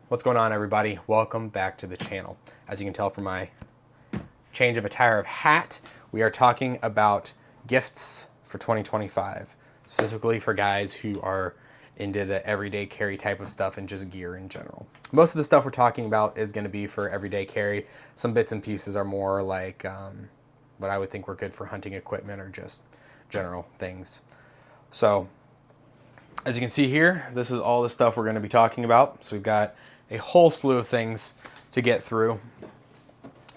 What's going on, everybody? Welcome back to the channel. As you can tell from my change of attire of hat, we are talking about gifts for 2025, specifically for guys who are into the everyday carry type of stuff and just gear in general. Most of the stuff we're talking about is going to be for everyday carry. Some bits and pieces are more like what I would think were good for hunting equipment or just general things. So, as you can see here, this is all the stuff we're going to be talking about. So we've got a whole slew of things to get through.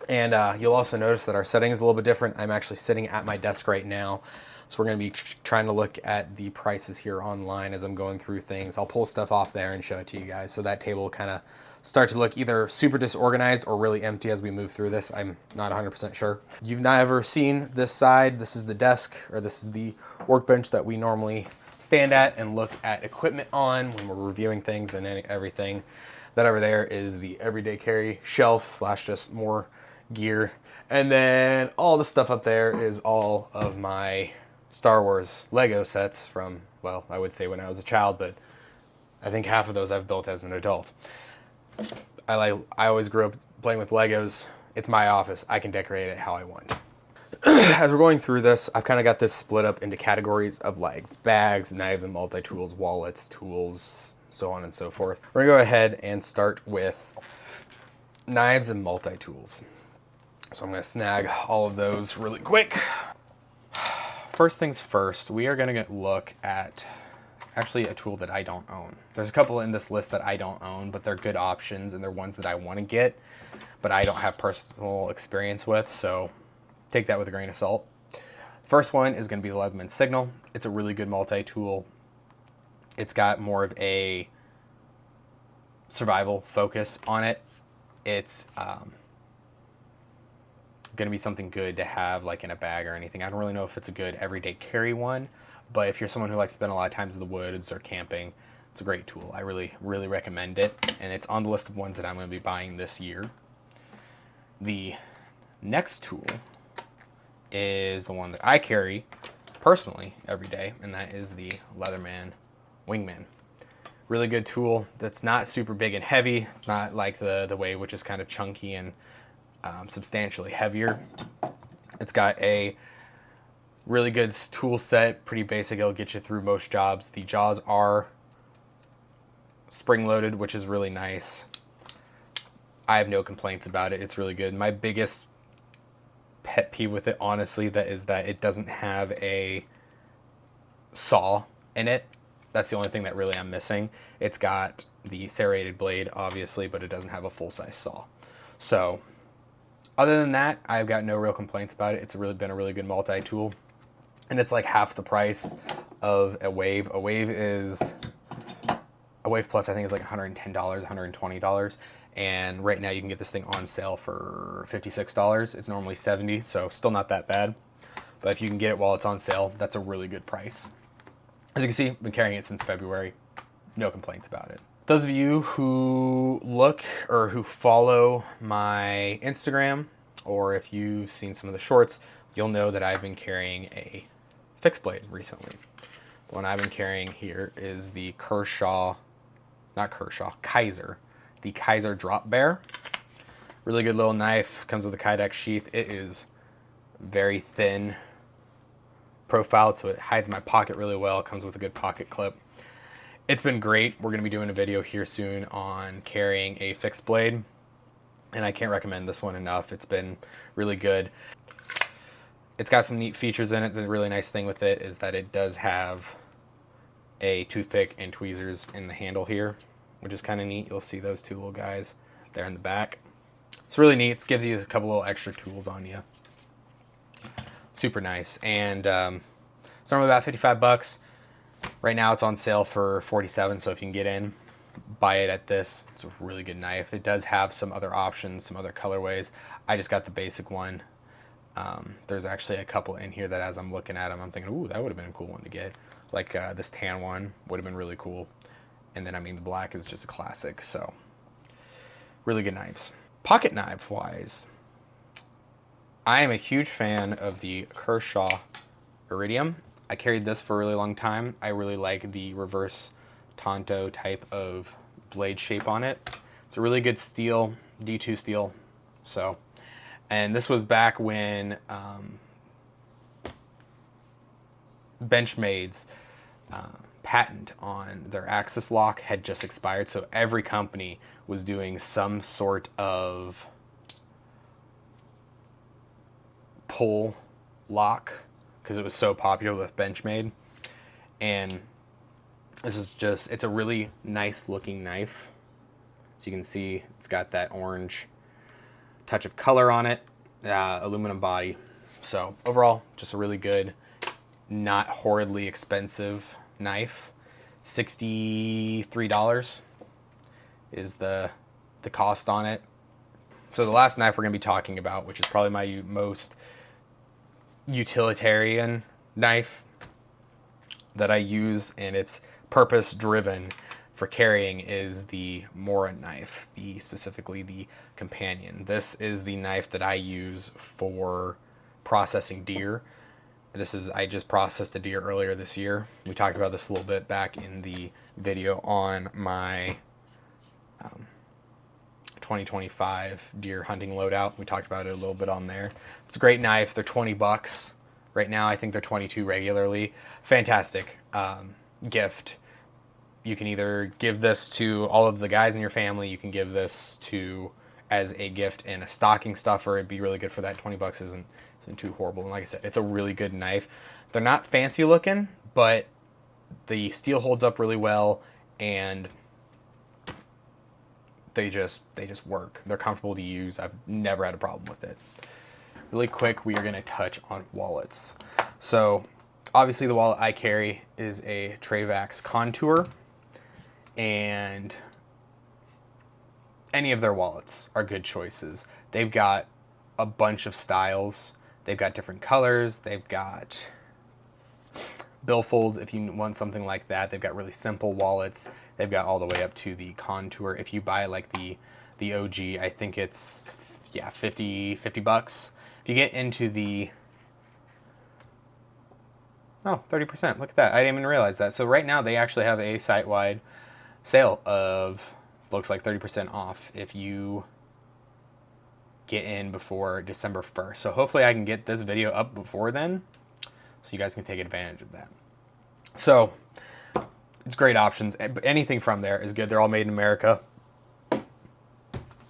And you'll also notice that our setting is a little bit different. I'm actually sitting at my desk right now. So we're going to be trying to look at the prices here online as I'm going through things. I'll pull stuff off there and show it to you guys. So that table will kind of start to look either super disorganized or really empty as we move through this. I'm not 100% sure. You've never seen this side. This is the desk, or this is the workbench that we normally stand at and look at equipment on when we're reviewing things, and everything. That over there is the everyday carry shelf slash just more gear. And then all the stuff up there is all of my Star Wars Lego sets from, well, I would say when I was a child, but I think half of those I've built as an adult. I always grew up playing with Legos. It's my office. I can decorate it how I want. As we're going through this, I've kind of got this split up into categories of like bags, knives and multi-tools, wallets, tools, so on and so forth. We're gonna go ahead and start with knives and multi-tools. So I'm gonna snag all of those really quick. First things first, we are gonna look at actually a tool that I don't own. There's a couple in this list that I don't own, but they're good options and they're ones that I want to get, but I don't have personal experience with, so take that with a grain of salt. First one is gonna be the Leatherman Signal. It's a really good multi-tool. It's got more of a survival focus on it. It's going to be something good to have like in a bag or anything. I don't really know if it's a good everyday carry one, but if you're someone who likes to spend a lot of times in the woods or camping, it's a great tool. I really, really recommend it, and it's on the list of ones that I'm going to be buying this year. The next tool is the one that I carry personally every day, and that is the Leatherman Wingman. Really good tool that's not super big and heavy. It's not like the Wave, which is kind of chunky and substantially heavier. It's got a really good tool set, pretty basic. It'll get you through most jobs. The jaws are spring-loaded, which is really nice. I have no complaints about it. It's really good. My biggest pet peeve with it, honestly, is that it doesn't have a saw in it. That's the only thing that really I'm missing. It's got the serrated blade, obviously, but it doesn't have a full-size saw. So, other than that, I've got no real complaints about it. It's been a really good multi-tool. And it's like half the price of a Wave. A Wave Plus, I think, is like $110, $120. And right now you can get this thing on sale for $56. It's normally $70, so still not that bad. But if you can get it while it's on sale, that's a really good price. As you can see, I've been carrying it since February. No complaints about it. Those of you who look or who follow my Instagram, or if you've seen some of the shorts, you'll know that I've been carrying a fixed blade recently. The one I've been carrying here is the Kaiser, the Kaiser Drop Bear. Really good little knife, comes with a Kydex sheath. It is very thin profiled, so it hides my pocket really well. It comes with a good pocket clip. It's been great. We're going to be doing a video here soon on carrying a fixed blade, and I can't recommend this one enough. It's been really good. It's got some neat features in it. The really nice thing with it is that it does have a toothpick and tweezers in the handle here, which is kind of neat. You'll see those two little guys there in the back. It's really neat. It gives you a couple little extra tools on you. Super nice. And it's normally about $55. Right now it's on sale for $47, so if you can get in, buy it at this. It's a really good knife. It does have some other options, some other colorways. I just got the basic one. There's actually a couple in here that as I'm looking at them, I'm thinking, ooh, that would have been a cool one to get. Like this tan one would have been really cool. And then, I mean, the black is just a classic, so really good knives. Pocket knife wise, I am a huge fan of the Kershaw Iridium. I carried this for a really long time. I really like the reverse Tonto type of blade shape on it. It's a really good steel, D2 steel. So, and this was back when Benchmade's patent on their axis lock had just expired. So every company was doing some sort of pull lock because it was so popular with Benchmade. And this is just, it's a really nice looking knife. So you can see it's got that orange touch of color on it, aluminum body. So overall, just a really good, not horridly expensive knife. $63 is the cost on it. So the last knife we're going to be talking about, which is probably my most utilitarian knife that I use, and it's purpose driven for carrying, is the Mora knife, specifically the companion. This is the knife that I use for processing deer. I just processed a deer earlier this year. We talked about this a little bit back in the video on my 2025 deer hunting loadout. We talked about it a little bit on there. It's a great knife. They're $20 right now. I think they're $22 regularly. Fantastic gift. You can either give this to all of the guys in your family. You can give this to as a gift in a stocking stuffer. It'd be really good for that. $20 isn't too horrible. And like I said, it's a really good knife. They're not fancy looking, but the steel holds up really well, and they just work. They're comfortable to use. I've never had a problem with it. Really quick, we are going to touch on wallets. So obviously the wallet I carry is a Travax Contour, and any of their wallets are good choices. They've got a bunch of styles. They've got different colors. They've got billfolds if you want something like that. They've got really simple wallets. They've got all the way up to the Contour. If you buy like the OG, I think it's 50 bucks. If you get into the 30%. Look at that. I didn't even realize that. So right now they actually have a site-wide sale of, looks like 30% off if you get in before December 1st. So hopefully I can get this video up before then so you guys can take advantage of that. So it's great options. Anything from there is good. They're all made in America.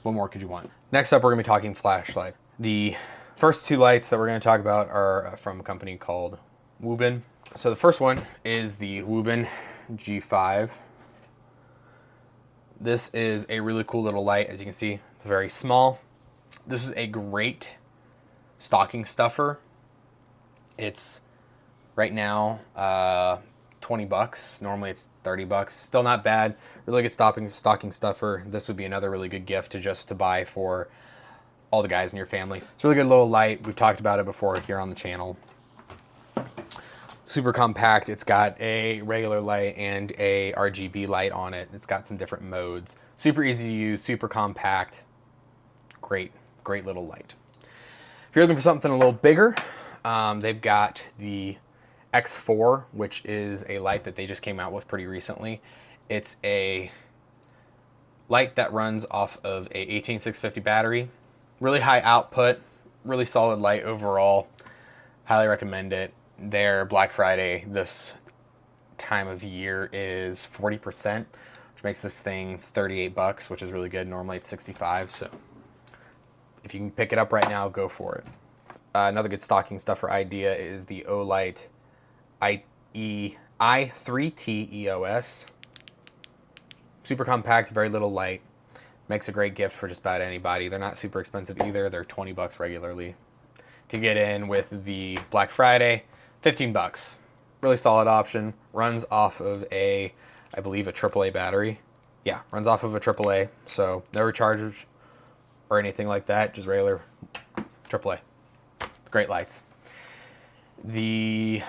What more could you want? Next up, we're gonna be talking flashlight. The first two lights that we're gonna talk about are from a company called Woobin. So the first one is the Woobin G5. This is a really cool little light. As you can see, it's very small. This is a great stocking stuffer. It's right now $20. Normally it's $30. Still not bad. Really good stocking stuffer. This would be another really good gift to buy for all the guys in your family. It's a really good little light. We've talked about it before here on the channel. Super compact. It's got a regular light and a RGB light on it. It's got some different modes. Super easy to use, super compact. Great little light. If you're looking for something a little bigger, they've got the X4, which is a light that they just came out with pretty recently. It's a light that runs off of a 18650 battery. Really high output, really solid light overall. Highly recommend it. Their Black Friday this time of year is 40%, which makes this thing $38, which is really good. Normally it's $65, so if you can pick it up right now, go for it. Another good stocking stuffer idea is the Olight i3T EOS. Super compact, very little light. Makes a great gift for just about anybody. They're not super expensive either. They're $20 regularly. If you get in with the Black Friday, $15. Really solid option. Runs off of I believe a AAA battery. Yeah, runs off of a AAA. So no recharge or anything like that. Just regular AAA. Great lights. If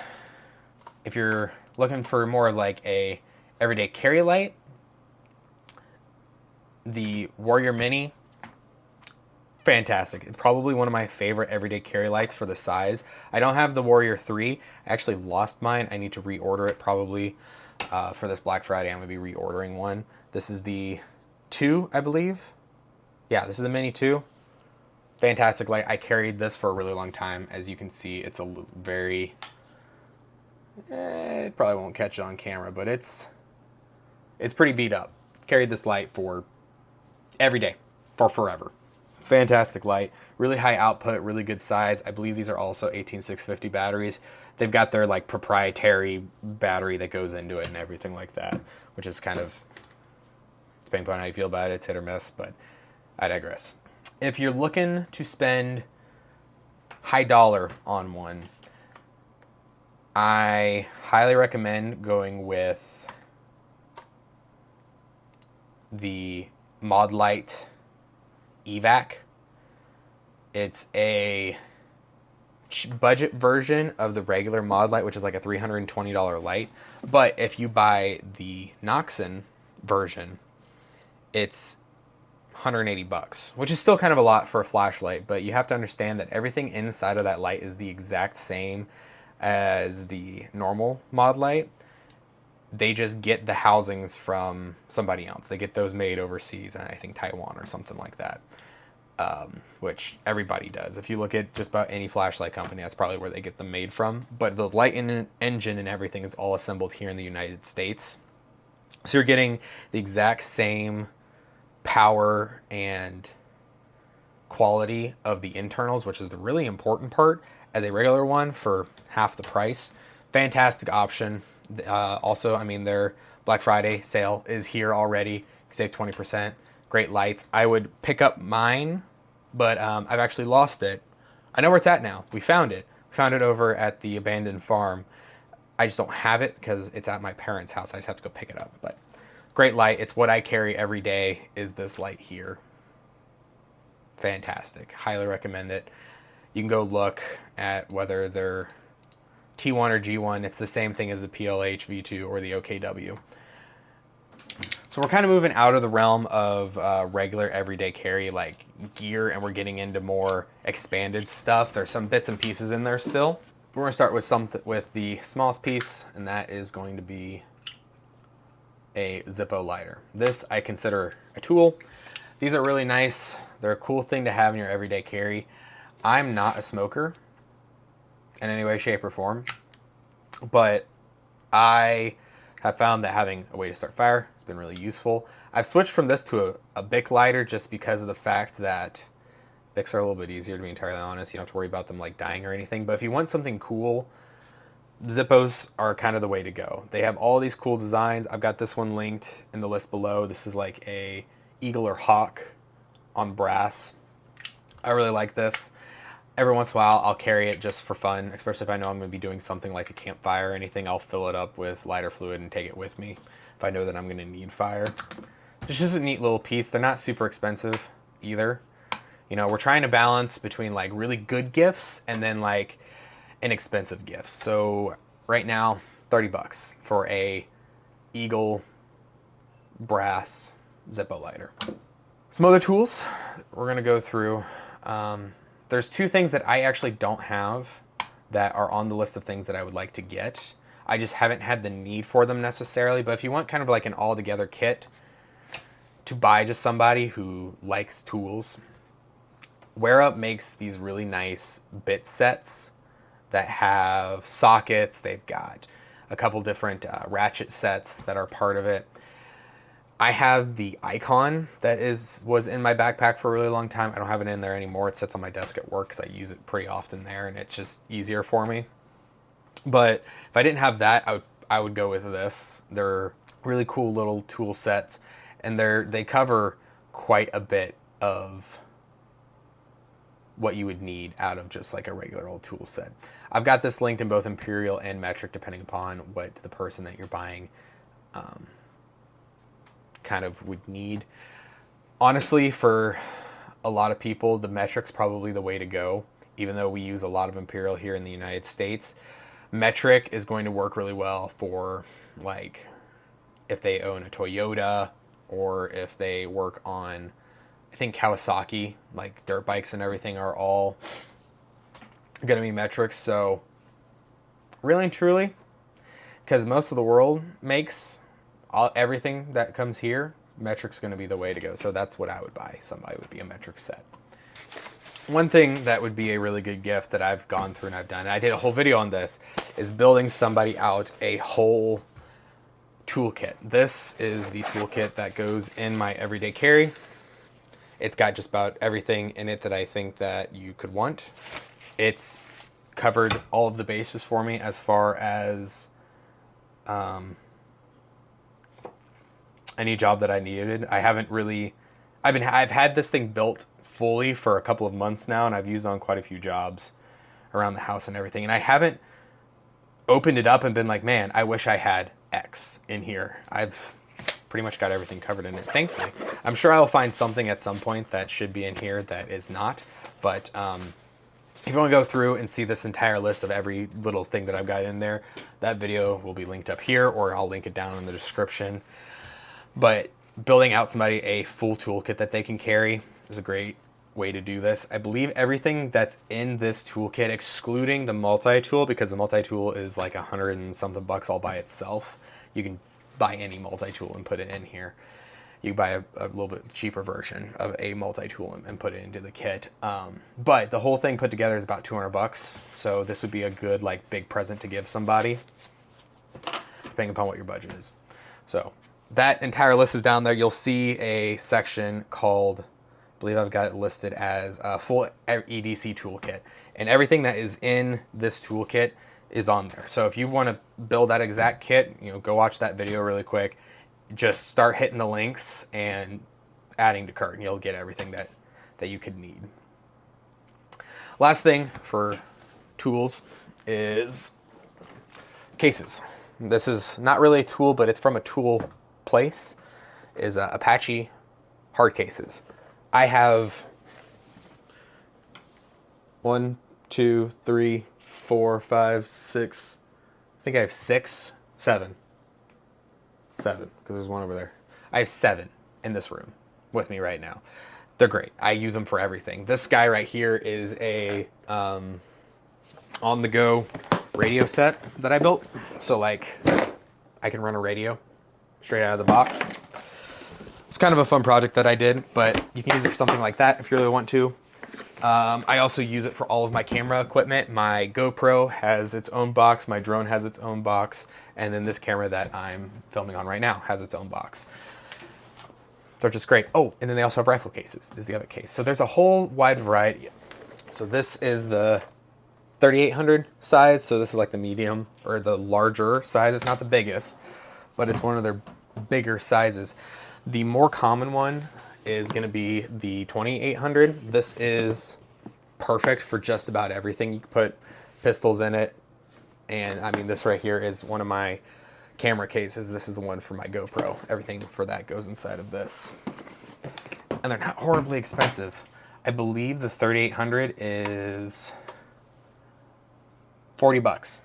you're looking for more like a everyday carry light, the Warrior Mini, fantastic. It's probably one of my favorite everyday carry lights for the size. I don't have the Warrior 3. I actually lost mine. I need to reorder it probably for this Black Friday. I'm going to be reordering one. This is the 2, I believe. Yeah, this is the Mini 2. Fantastic light. I carried this for a really long time. As you can see, it's a very... it probably won't catch it on camera, but it's pretty beat up. Carried this light for every day, for forever. It's fantastic light, really high output, really good size. I believe these are also 18650 batteries. They've got their like proprietary battery that goes into it and everything like that, which is kind of, depending upon how you feel about it, it's hit or miss, but I digress. If you're looking to spend high dollar on one, I highly recommend going with the Mod Light Evac. It's a budget version of the regular Mod Light, which is like a $320 light. But if you buy the Noxon version, it's $180, which is still kind of a lot for a flashlight, but you have to understand that everything inside of that light is the exact same as the normal Mod Light. They just get the housings from somebody else. They get those made overseas, and I think Taiwan or something like that, which everybody does. If you look at just about any flashlight company, that's probably where they get them made from. But the light engine and everything is all assembled here in the United States. So you're getting the exact same power and quality of the internals, which is the really important part, as a regular one for half the price. Fantastic option. Also, I mean, their Black Friday sale is here already. You can save 20%. Great lights. I would pick up mine, but I've actually lost it. I know where it's at now. We found it. We found it over at the abandoned farm. I just don't have it because it's at my parents' house. I just have to go pick it up. But great light. It's what I carry every day, is this light here. Fantastic. Highly recommend it. You can go look at whether they're T1 or G1. It's the same thing as the PLH, V2, or the OKW. So we're kind of moving out of the realm of regular everyday carry like gear, and we're getting into more expanded stuff. There's some bits and pieces in there still. We're going to start with the smallest piece, and that is going to be a Zippo lighter. This I consider a tool. These are really nice. They're a cool thing to have in your everyday carry. I'm not a smoker in any way, shape, or form, but I have found that having a way to start fire has been really useful. I've switched from this to a Bic lighter just because of the fact that Bics are a little bit easier, to be entirely honest. You don't have to worry about them like dying or anything. But if you want something cool, Zippos are kind of the way to go. They have all these cool designs. I've got this one linked in the list below. This is like a eagle or hawk on brass. I really like this. Every once in a while, I'll carry it just for fun, especially if I know I'm going to be doing something like a campfire or anything. I'll fill it up with lighter fluid and take it with me if I know that I'm going to need fire. It's just a neat little piece. They're not super expensive either. You know, we're trying to balance between like really good gifts and then like inexpensive gifts. So right now, $30 for a Eagle brass Zippo lighter. Some other tools we're going to go through. There's two things that I actually don't have that are on the list of things that I would like to get. I just haven't had the need for them necessarily, but if you want kind of like an all-together kit to buy just somebody who likes tools, WearUp makes these really nice bit sets that have sockets. They've got a couple different ratchet sets that are part of it. I have the Icon that was in my backpack for a really long time. I don't have it in there anymore. It sits on my desk at work because I use it pretty often there, and it's just easier for me. But if I didn't have that, I would go with this. They're really cool little tool sets, and they cover quite a bit of what you would need out of just like a regular old tool set. I've got this linked in both Imperial and Metric, depending upon what the person that you're buying kind of would need. Honestly, for a lot of people, the Metric's probably the way to go. Even though we use a lot of Imperial here in the United States, Metric is going to work really well for like if they own a Toyota or if they work on, I think Kawasaki, like dirt bikes and everything are all going to be Metrics. So really and truly, because most of the world makes everything that comes here, Metric's going to be the way to go. So that's what I would buy. Somebody would be a metric set. One thing that would be a really good gift that I've gone through and I've done, and I did a whole video on this, is building somebody out a whole toolkit. This is the toolkit that goes in my everyday carry. It's got just about everything in it that I think that you could want. It's covered all of the bases for me as far as any job that I needed. I haven't really, I've had this thing built fully for a couple of months now, and I've used it on quite a few jobs around the house and everything. And I haven't opened it up and been like, man, I wish I had X in here. I've pretty much got everything covered in it, thankfully. I'm sure I'll find something at some point that should be in here that is not. But if you want to go through and see this entire list of every little thing that I've got in there, that video will be linked up here, or I'll link it down in the description. But building out somebody a full toolkit that they can carry is a great way to do this. I believe everything that's in this toolkit, excluding the multi-tool, because the multi-tool is like $100 and something all by itself. You can buy any multi-tool and put it in here. You can buy a little bit cheaper version of a multi-tool and put it into the kit. But the whole thing put together is about $200. So this would be a good like big present to give somebody, depending upon what your budget is. So that entire list is down there. You'll see a section called, I believe I've got it listed as a full EDC toolkit. And everything that is in this toolkit is on there. So if you want to build that exact kit, go watch that video really quick. Just start hitting the links and adding to cart, and you'll get everything that you could need. Last thing for tools is cases. This is not really a tool, but it's from a tool place, is Apache hard cases. I have 1, 2, 3, 4, 5, 6. I think I have 6, 7. 7, because there's one over there. I have 7 in this room with me right now. They're great. I use them for everything. This guy right here is a on-the-go radio set that I built. So like I can run a radio straight out of the box. It's kind of a fun project that I did, but you can use it for something like that if you really want to. I also use it for all of my camera equipment. My GoPro has its own box, my drone has its own box, and then this camera that I'm filming on right now has its own box. They're just great. Oh, and then they also have rifle cases is the other case. So there's a whole wide variety. So this is the 3800 size. So this is like the medium or the larger size. It's not the biggest, but it's one of their bigger sizes. The more common one is going to be the 2800. This is perfect for just about everything. You can put pistols in it. And I mean, this right here is one of my camera cases. This is the one for my GoPro. Everything for that goes inside of this. And they're not horribly expensive. I believe the 3800 is $40.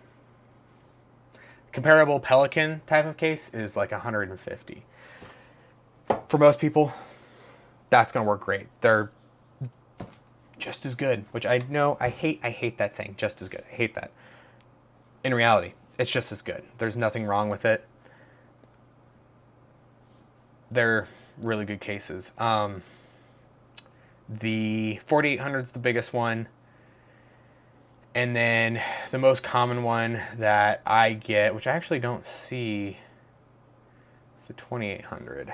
Comparable Pelican type of case is like $150. For most people, that's going to work great. They're just as good, which I know I hate that saying, just as good. I hate that. In reality, it's just as good. There's nothing wrong with it. They're really good cases. The 4800 is the biggest one. And then the most common one that I get, which I actually don't see, is the 2800.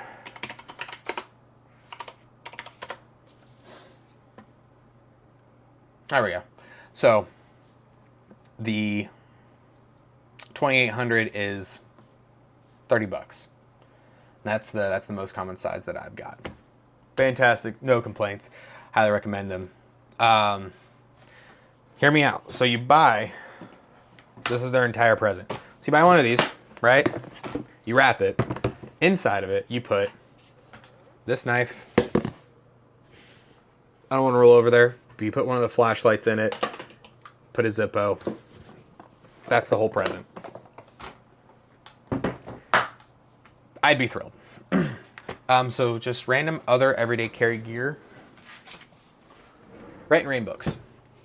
There we go. So the 2800 is $30. That's the most common size that I've got. Fantastic, no complaints. Highly recommend them. Hear me out. So you buy, this is their entire present. So you buy one of these, right? You wrap it. Inside of it, you put this knife. I don't want to roll over there, but you put one of the flashlights in it, put a Zippo. That's the whole present. I'd be thrilled. So just random other everyday carry gear. Write and Rain books.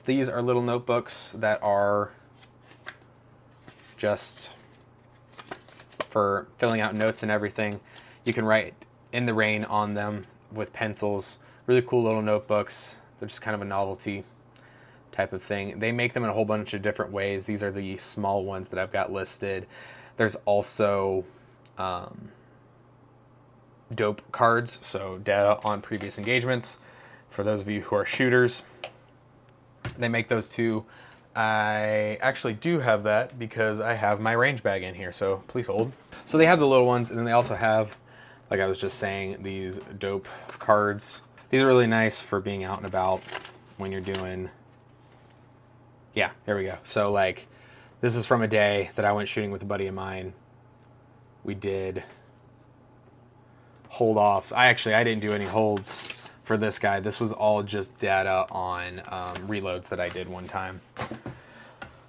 These are little notebooks that are just for filling out notes and everything. You can write in the rain on them with pencils. Really cool little notebooks. They're just kind of a novelty type of thing. They make them in a whole bunch of different ways. These are the small ones that I've got listed. There's also dope cards, so data on previous engagements. For those of you who are shooters, they make those too. I actually do have that because I have my range bag in here, so please hold. So they have the little ones, and then they also have, like I was just saying, these dope cards. These are really nice for being out and about when you're doing, yeah, here we go. So like, this is from a day that I went shooting with a buddy of mine. We did hold offs. I didn't do any holds for this guy. This was all just data on reloads that I did one time.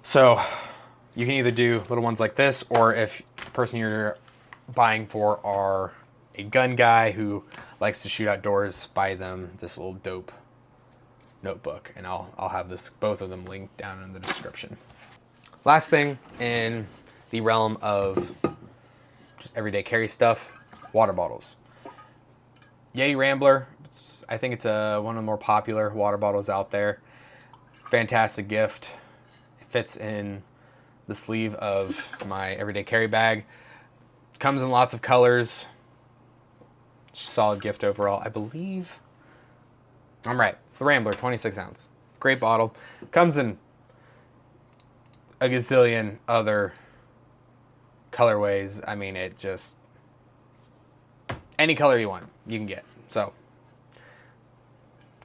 So you can either do little ones like this, or if the person you're buying for are a gun guy who likes to shoot outdoors, buy them this little dope notebook, and I'll have both of them linked down in the description. Last thing in the realm of just everyday carry stuff, water bottles. Yeti Rambler, I think it's one of the more popular water bottles out there. Fantastic gift. It fits in the sleeve of my everyday carry bag. Comes in lots of colors. Solid gift overall. I believe I'm right. It's the Rambler, 26 ounce. Great bottle. Comes in a gazillion other colorways. I mean, it just, any color you want, you can get. So,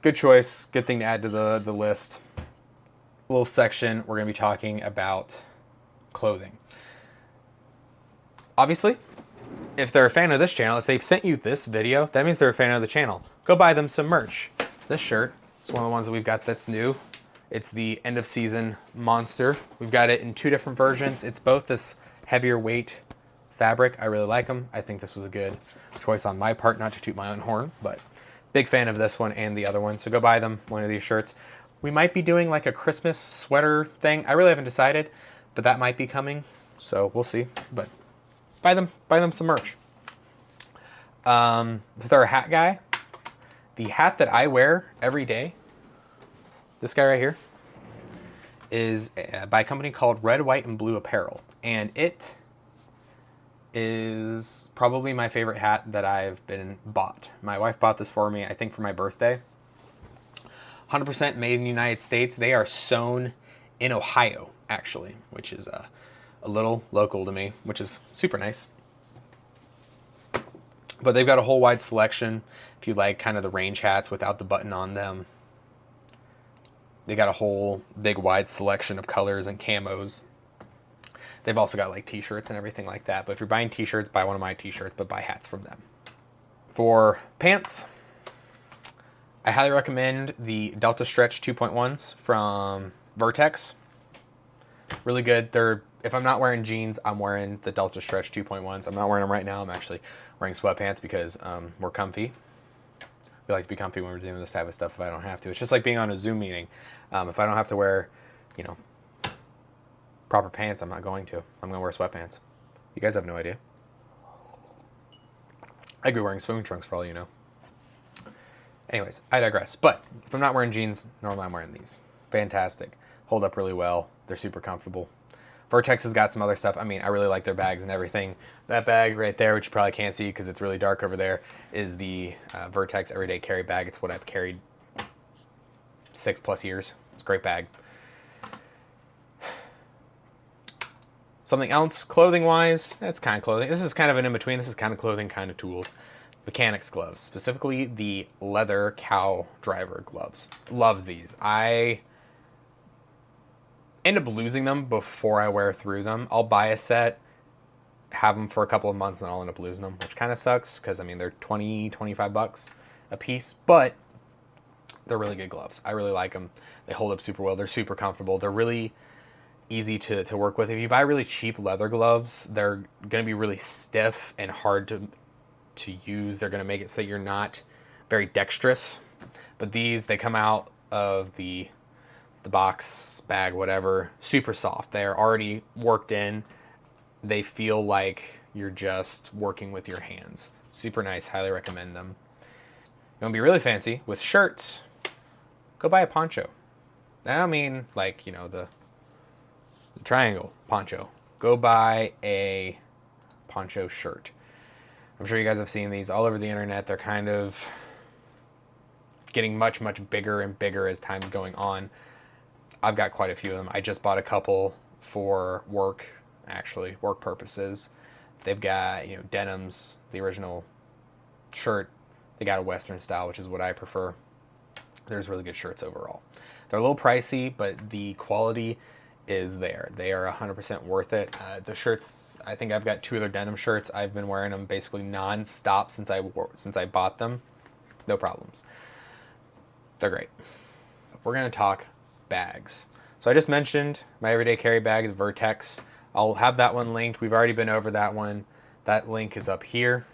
good choice. Good thing to add to the list. A little section, we're going to be talking about clothing. Obviously, if they're a fan of this channel, if they've sent you this video, that means they're a fan of the channel. Go buy them some merch. This shirt is one of the ones that we've got that's new. It's the end of season Monster. We've got it in 2 different versions. It's both this heavier weight fabric. I really like them. I think this was a good choice on my part, not to toot my own horn, but big fan of this one and the other one. So go buy them, one of these shirts. We might be doing like a Christmas sweater thing. I really haven't decided, but that might be coming. So we'll see, but buy them some merch. If they're a hat guy, the hat that I wear every day, this guy right here, is by a company called Red, White, and Blue Apparel. And it is probably my favorite hat that I've been bought. My wife bought this for me, I think for my birthday. 100% made in the United States. They are sewn in Ohio, actually, which is a little local to me, which is super nice. But they've got a whole wide selection. If you like kind of the range hats without the button on them, they got a whole big wide selection of colors and camos. They've also got like t-shirts and everything like that. But if you're buying t-shirts, buy one of my t-shirts, but buy hats from them. For pants, I highly recommend the Delta Stretch 2.1s from Vertex. Really good. If I'm not wearing jeans, I'm wearing the Delta Stretch 2.1s. I'm not wearing them right now. I'm actually wearing sweatpants because we're comfy. We like to be comfy when we're doing this type of stuff if I don't have to. It's just like being on a Zoom meeting. If I don't have to wear, proper pants, I'm not going to. I'm going to wear sweatpants. You guys have no idea. I could be wearing swimming trunks for all you know. Anyways, I digress. But if I'm not wearing jeans, normally I'm wearing these. Fantastic. Hold up really well. They're super comfortable. Vertex has got some other stuff. I mean, I really like their bags and everything. That bag right there, which you probably can't see because it's really dark over there, is the Vertex Everyday Carry bag. It's what I've carried 6+ years. It's a great bag. Something else, clothing-wise, that's kind of clothing. This is kind of an in-between. This is kind of clothing, kind of tools. Mechanics gloves, specifically the leather cow driver gloves. Love these. I end up losing them before I wear through them. I'll buy a set, have them for a couple of months, and I'll end up losing them, which kind of sucks because, I mean, they're 20, 25 bucks a piece, but they're really good gloves. I really like them. They hold up super well. They're super comfortable. They're really easy to work with. If you buy really cheap leather gloves, they're going to be really stiff and hard to use. They're going to make it so that you're not very dexterous. But these, they come out of the box, bag, whatever, super soft. They're already worked in. They feel like you're just working with your hands. Super nice, highly recommend them. You want to be really fancy with shirts, go buy a poncho. I don't mean like, you know, the triangle poncho. Go buy a poncho shirt. I'm sure you guys have seen these all over the internet. They're kind of getting much, much bigger and bigger as time's going on. I've got quite a few of them. I just bought a couple for work, actually, work purposes. They've got, you know, denims, the original shirt. They got a Western style, which is what I prefer. There's really good shirts overall. They're a little pricey, but the quality is there. They are 100% worth it. The shirts, I think I've got 2 other denim shirts. I've been wearing them basically non-stop since I bought them. No problems. They're great. We're going to talk bags. So I just mentioned my everyday carry bag, the Vertex. I'll have that one linked. We've already been over that one. That link is up here.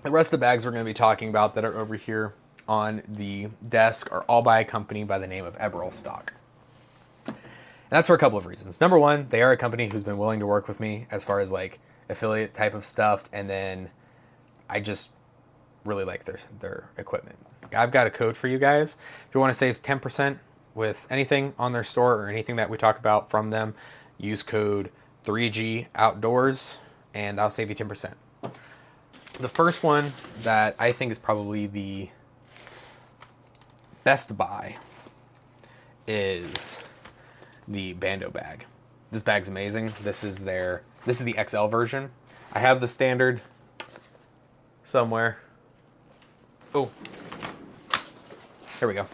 The rest of the bags we're going to be talking about that are over here on the desk are all by a company by the name of Apparel stock. And that's for a couple of reasons. Number one, they are a company who's been willing to work with me as far as like affiliate type of stuff. And then I just really like their equipment. I've got a code for you guys. If you want to save 10% with anything on their store or anything that we talk about from them, use code 3G Outdoors and I'll save you 10%. The first one that I think is probably the best buy is the Bando bag. This bag's amazing. This is the XL version. I have the standard somewhere. Oh, here we go.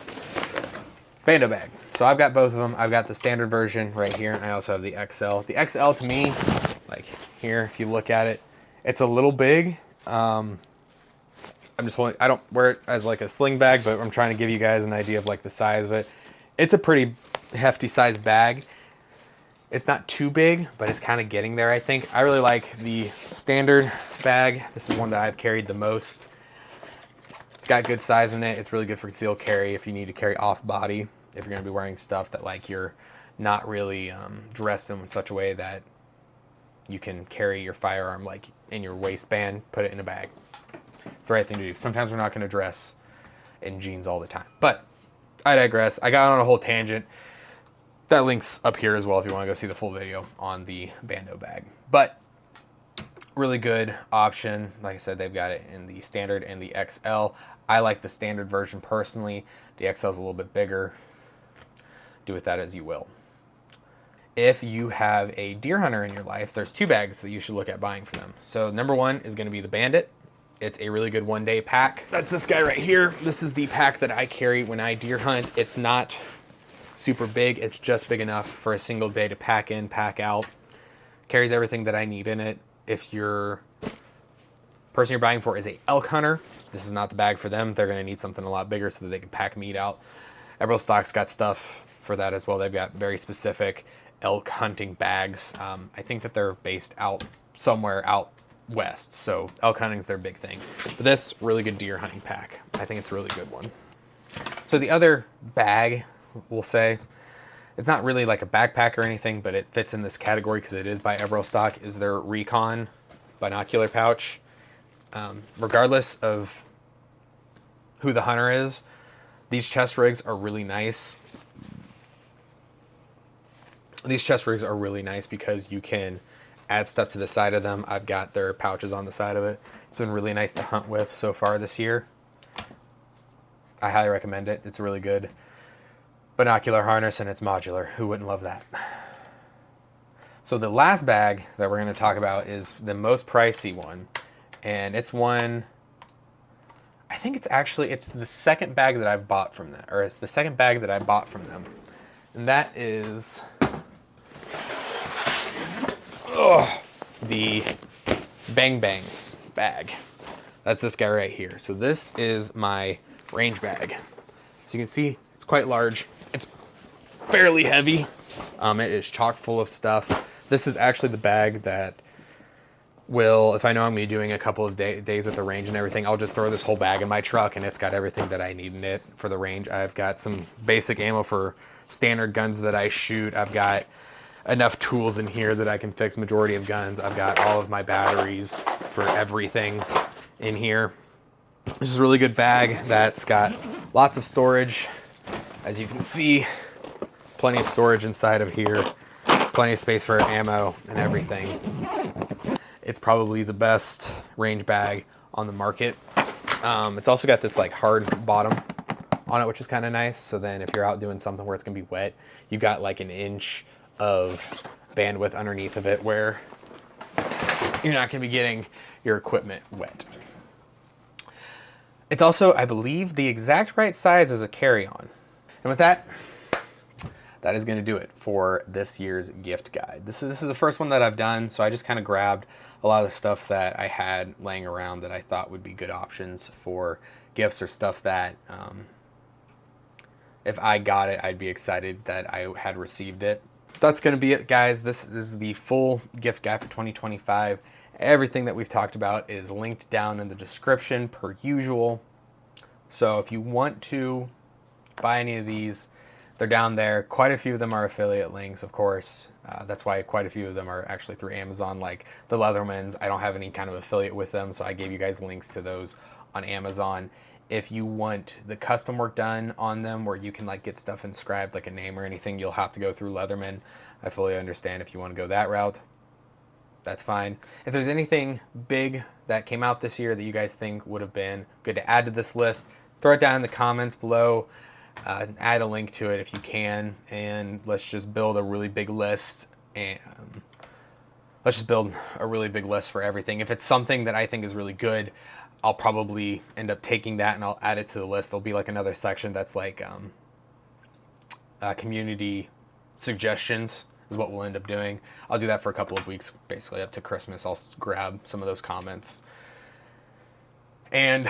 Bando bag. So I've got both of them. I've got the standard version right here, and I also have the XL. The XL to me, like here, if you look at it, it's a little big. I'm just holding, I don't wear it as like a sling bag, but I'm trying to give you guys an idea of like the size of it. It's a pretty hefty size bag. It's not too big, but it's kind of getting there, I think. I really like the standard bag. This is one that I've carried the most. It's got good size in it. It's really good for concealed carry if you need to carry off body. If you're going to be wearing stuff that like you're not really dressed in such a way that you can carry your firearm like in your waistband, put it in a bag. It's the right thing to do. Sometimes we're not going to dress in jeans all the time. But I digress. I got on a whole tangent. That link's up here as well if you want to go see the full video on the Bando bag. But really good option. Like I said, they've got it in the standard and the XL. I like the standard version personally. The XL is a little bit bigger. Do with that as you will. If you have a deer hunter in your life, there's 2 bags that you should look at buying for them. So number 1 is going to be the Bandit. It's a really good one-day pack. That's this guy right here. This is the pack that I carry when I deer hunt. It's not super big. It's just big enough for a single day to pack in, pack out. Carries everything that I need in it. If your person you're buying for is a elk hunter, this is not the bag for them. They're going to need something a lot bigger so that they can pack meat out. Apparel stock's got stuff for that as well. They've got very specific elk hunting bags. I think that they're based out somewhere out west, so elk hunting's their big thing. But this, really good deer hunting pack. I think it's a really good one. So the other bag, we'll say, it's not really like a backpack or anything, but it fits in this category because it is by Apparel stock, is their Recon binocular pouch. Regardless of who the hunter is, these chest rigs are really nice. These chest rigs are really nice because you can add stuff to the side of them. I've got their pouches on the side of it. It's been really nice to hunt with so far this year. I highly recommend it. It's a really good binocular harness and it's modular. Who wouldn't love that? So the last bag that we're going to talk about is the most pricey one. And it's one, I think it's the second bag that I've bought from them, or it's the second bag that I bought from them. And that is the Bang Bang bag. That's this guy right here. So this is my range bag. As you can see, it's quite large. It's fairly heavy. It is chock full of stuff. This is actually the bag that will, if I know I'm going to be doing a couple of days at the range and everything, I'll just throw this whole bag in my truck and it's got everything that I need in it for the range. I've got some basic ammo for standard guns that I shoot. I've got enough tools in here that I can fix majority of guns. I've got all of my batteries for everything in here. This is a really good bag that's got lots of storage. As you can see, plenty of storage inside of here, plenty of space for ammo and everything. It's probably the best range bag on the market. It's also got this like hard bottom on it, which is kind of nice. So then if you're out doing something where it's gonna be wet, you got like an inch of bandwidth underneath of it where you're not gonna be getting your equipment wet. It's also, I believe, the exact right size as a carry-on. And with that, that is gonna do it for this year's gift guide. This is the first one that I've done, so I just kind of grabbed a lot of the stuff that I had laying around that I thought would be good options for gifts or stuff that if I got it, I'd be excited that I had received it. That's gonna be it, guys. This is the full gift guide for 2025. Everything that we've talked about is linked down in the description per usual. So if you want to buy any of these, they're down there. Quite a few of them are affiliate links, of course. That's why quite a few of them are actually through Amazon, like the Leathermans. I don't have any kind of affiliate with them, so I gave you guys links to those on Amazon. If you want the custom work done on them where you can like get stuff inscribed like a name or anything, you'll have to go through Leatherman. I fully understand if you want to go that route. That's fine. If there's anything big that came out this year that you guys think would have been good to add to this list, throw it down in the comments below. Add a link to it if you can, and let's just build a really big list. And let's just build a really big list for everything. If it's something that I think is really good, I'll probably end up taking that and I'll add it to the list. There'll be like another section that's like community suggestions is what we'll end up doing. I'll do that for a couple of weeks, basically up to Christmas. I'll grab some of those comments. And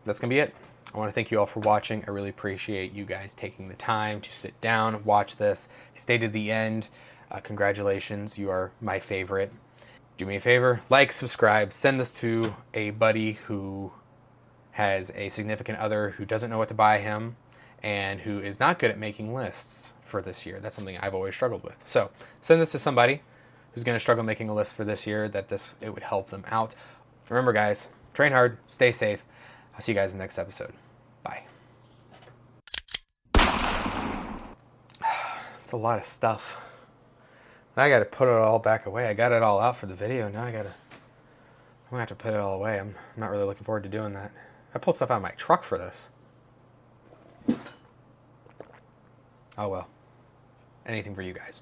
that's gonna be it. I want to thank you all for watching. I really appreciate you guys taking the time to sit down, watch this. If you stayed to the end, congratulations. You are my favorite. Do me a favor, like, subscribe, send this to a buddy who has a significant other who doesn't know what to buy him and who is not good at making lists for this year. That's something I've always struggled with. So send this to somebody who's going to struggle making a list for this year, it would help them out. Remember, guys, train hard, stay safe. I'll see you guys in the next episode. Bye. It's a lot of stuff. Now I got to put it all back away. I got it all out for the video. Now I'm going to have to put it all away. I'm not really looking forward to doing that. I pulled stuff out of my truck for this. Oh well. Anything for you guys.